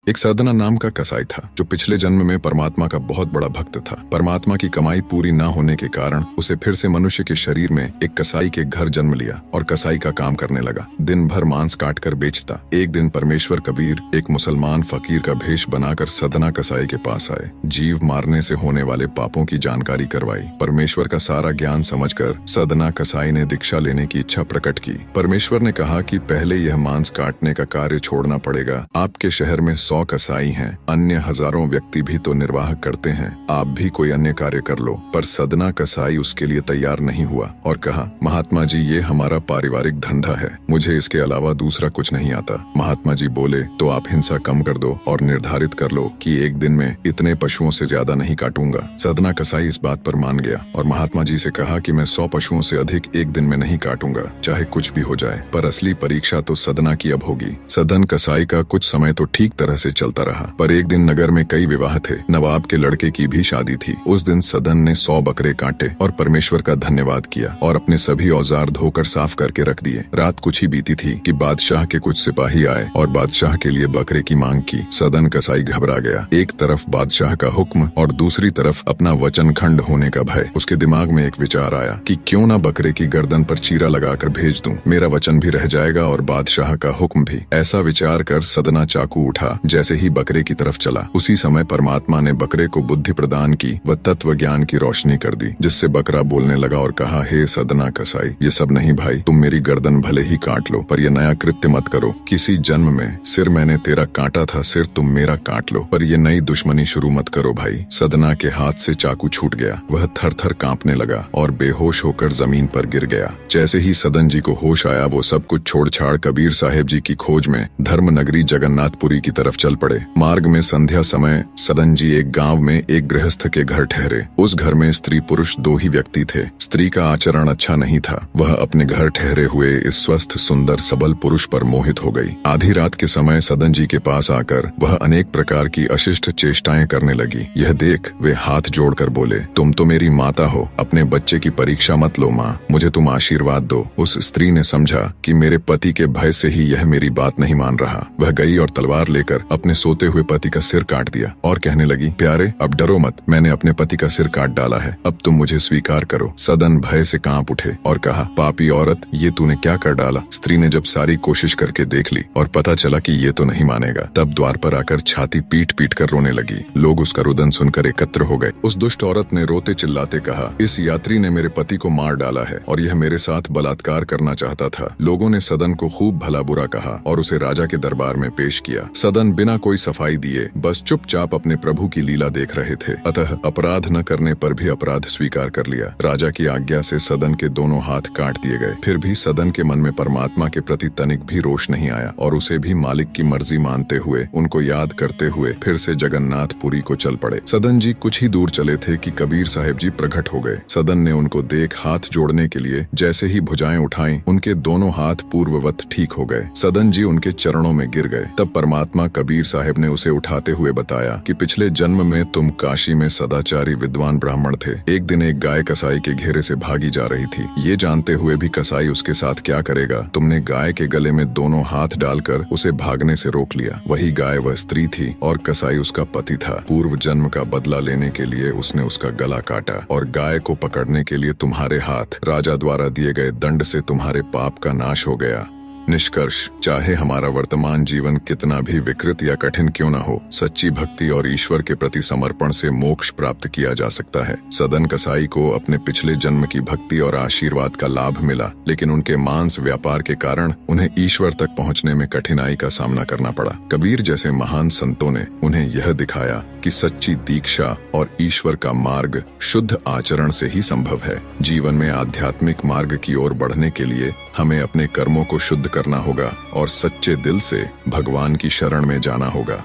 एक सदना नाम का कसाई था जो पिछले जन्म में परमात्मा का बहुत बड़ा भक्त था। परमात्मा की कमाई पूरी न होने के कारण उसे फिर से मनुष्य के शरीर में एक कसाई के घर जन्म लिया और कसाई का काम करने लगा। दिन भर मांस काट कर बेचता। एक दिन परमेश्वर कबीर एक मुसलमान फकीर का भेष बनाकर सदना कसाई के पास आए। जीव मारने से होने वाले पापों की जानकारी करवाई। परमेश्वर का सारा ज्ञान समझकर सदना कसाई ने दीक्षा लेने की इच्छा प्रकट की। परमेश्वर ने कहा कि पहले यह मांस काटने का कार्य छोड़ना पड़ेगा। आपके शहर में 100 कसाई हैं, अन्य हजारों व्यक्ति भी तो निर्वाह करते हैं। आप भी कोई अन्य कार्य कर लो। पर सदना कसाई उसके लिए तैयार नहीं हुआ और कहा, महात्मा जी, ये हमारा पारिवारिक धंधा है, मुझे इसके अलावा दूसरा कुछ नहीं आता। महात्मा जी बोले, तो आप हिंसा कम कर दो और निर्धारित कर लो कि एक दिन में इतने पशुओं से ज्यादा नहीं काटूंगा। सदना कसाई इस बात पर मान गया और महात्मा जी से कहा कि मैं 100 पशुओं से अधिक एक दिन में नहीं काटूंगा, चाहे कुछ भी हो जाए। पर असली परीक्षा तो सदना की अब होगी। सदन कसाई का कुछ समय तो ठीक तरह से चलता रहा, पर एक दिन नगर में कई विवाह थे। नवाब के लड़के की भी शादी थी। उस दिन सदन ने 100 बकरे काटे और परमेश्वर का धन्यवाद किया और अपने सभी औजार धोकर साफ करके रख दिए। रात कुछ ही बीती थी कि बादशाह के कुछ सिपाही आए और बादशाह के लिए बकरे की मांग की। सदन कसाई घबरा गया। एक तरफ बादशाह का हुक्म और दूसरी तरफ अपना वचन खंड होने का भय। उसके दिमाग में एक विचार आया कि क्यों ना बकरे की गर्दन पर चीरा लगाकर भेज दूं, मेरा वचन भी रह जाएगा और बादशाह का हुक्म भी। ऐसा विचार कर सदना चाकू उठा। जैसे ही बकरे की तरफ चला, उसी समय परमात्मा ने बकरे को बुद्धि प्रदान की व तत्व ज्ञान की रोशनी कर दी, जिससे बकरा बोलने लगा और कहा, हे सदना कसाई, ये सब नहीं भाई, तुम मेरी गर्दन भले ही काट लो, पर यह नया कृत्य मत करो। किसी जन्म में सिर मैंने तेरा काटा था, सिर तुम मेरा काट लो, पर यह नई दुश्मनी शुरू मत करो भाई। सदना के हाथ से चाकू छूट गया। वह थर थर कांपने लगा और बेहोश होकर जमीन पर गिर गया। जैसे ही सदन जी को होश आया, वो सब कुछ छोड़ छाड़ कबीर साहेब जी की खोज में धर्म नगरी जगन्नाथपुरी की तरफ चल पड़े। मार्ग में संध्या समय सदन जी एक गांव में एक गृहस्थ के घर ठहरे। उस घर में स्त्री पुरुष 2 ही व्यक्ति थे। स्त्री का आचरण अच्छा नहीं था। वह अपने घर ठहरे हुए इस स्वस्थ सुंदर सबल पुरुष पर मोहित हो गई। आधी रात के समय सदन जी के पास आकर वह अनेक प्रकार की अशिष्ट चेष्टाएं करने लगी। यह देख वे हाथ जोड़कर बोले, तुम तो मेरी माता हो, अपने बच्चे की परीक्षा मत लो माँ, मुझे तुम आशीर्वाद दो। उस स्त्री ने समझा कि मेरे पति के भय से ही यह मेरी बात नहीं मान रहा। वह गई और तलवार लेकर अपने सोते हुए पति का सिर काट दिया और कहने लगी, प्यारे अब डरो मत, मैंने अपने पति का सिर काट डाला है, अब तुम मुझे स्वीकार करो। सदन भय से कांप उठे और कहा, पापी औरत, ये तूने क्या कर डाला? स्त्री ने जब सारी कोशिश करके देख ली और पता चला कि ये तो नहीं मानेगा, तब द्वार पर आकर छाती पीट पीट कर रोने लगी। लोग उसका रुदन सुनकर एकत्र हो गए। उस दुष्ट औरत ने रोते चिल्लाते कहा, इस यात्री ने मेरे पति को मार डाला है और यह मेरे साथ बलात्कार करना चाहता था। लोगों ने सदन को खूब भला बुरा कहा और उसे राजा के दरबार में पेश किया। सदन बिना कोई सफाई दिए बस चुपचाप अपने प्रभु की लीला देख रहे थे। अतः अपराध न करने पर भी अपराध स्वीकार कर लिया। राजा की आज्ञा से सदन के दोनों हाथ काट दिए गए। फिर भी सदन के मन में परमात्मा के प्रति तनिक भी रोष नहीं आया और उसे भी मालिक की मर्जी मानते हुए, उनको याद करते हुए फिर से जगन्नाथपुरी को चल पड़े। सदन जी कुछ ही दूर चले थे कि कबीर साहेब जी प्रकट हो गए। सदन ने उनको देख हाथ जोड़ने के लिए जैसे ही भुजाएं उठाई, उनके दोनों हाथ पूर्ववत ठीक हो गए। सदन जी उनके चरणों में गिर गए। तब परमात्मा कबीर साहेब ने उसे उठाते हुए बताया कि पिछले जन्म में तुम काशी में सदाचारी विद्वान ब्राह्मण थे। एक दिन एक गाय कसाई के घेरे से भागी जा रही थी। ये जानते हुए भी कसाई उसके साथ क्या करेगा, तुमने गाय के गले में दोनों हाथ डालकर उसे भागने से रोक लिया। वही गाय वह स्त्री थी और कसाई उसका पति था। पूर्व जन्म का बदला लेने के लिए उसने उसका गला काटा और गाय को पकड़ने के लिए तुम्हारे हाथ राजा द्वारा दिए गए दंड से तुम्हारे पाप का नाश हो गया। निष्कर्ष, चाहे हमारा वर्तमान जीवन कितना भी विकृत या कठिन क्यों न हो, सच्ची भक्ति और ईश्वर के प्रति समर्पण से मोक्ष प्राप्त किया जा सकता है। सदन कसाई को अपने पिछले जन्म की भक्ति और आशीर्वाद का लाभ मिला, लेकिन उनके मांस व्यापार के कारण उन्हें ईश्वर तक पहुंचने में कठिनाई का सामना करना पड़ा। कबीर जैसे महान संतों ने उन्हें यह दिखाया कि सच्ची दीक्षा और ईश्वर का मार्ग शुद्ध आचरण से ही संभव है। जीवन में आध्यात्मिक मार्ग की ओर बढ़ने के लिए हमें अपने कर्मों को शुद्ध करना होगा और सच्चे दिल से भगवान की शरण में जाना होगा।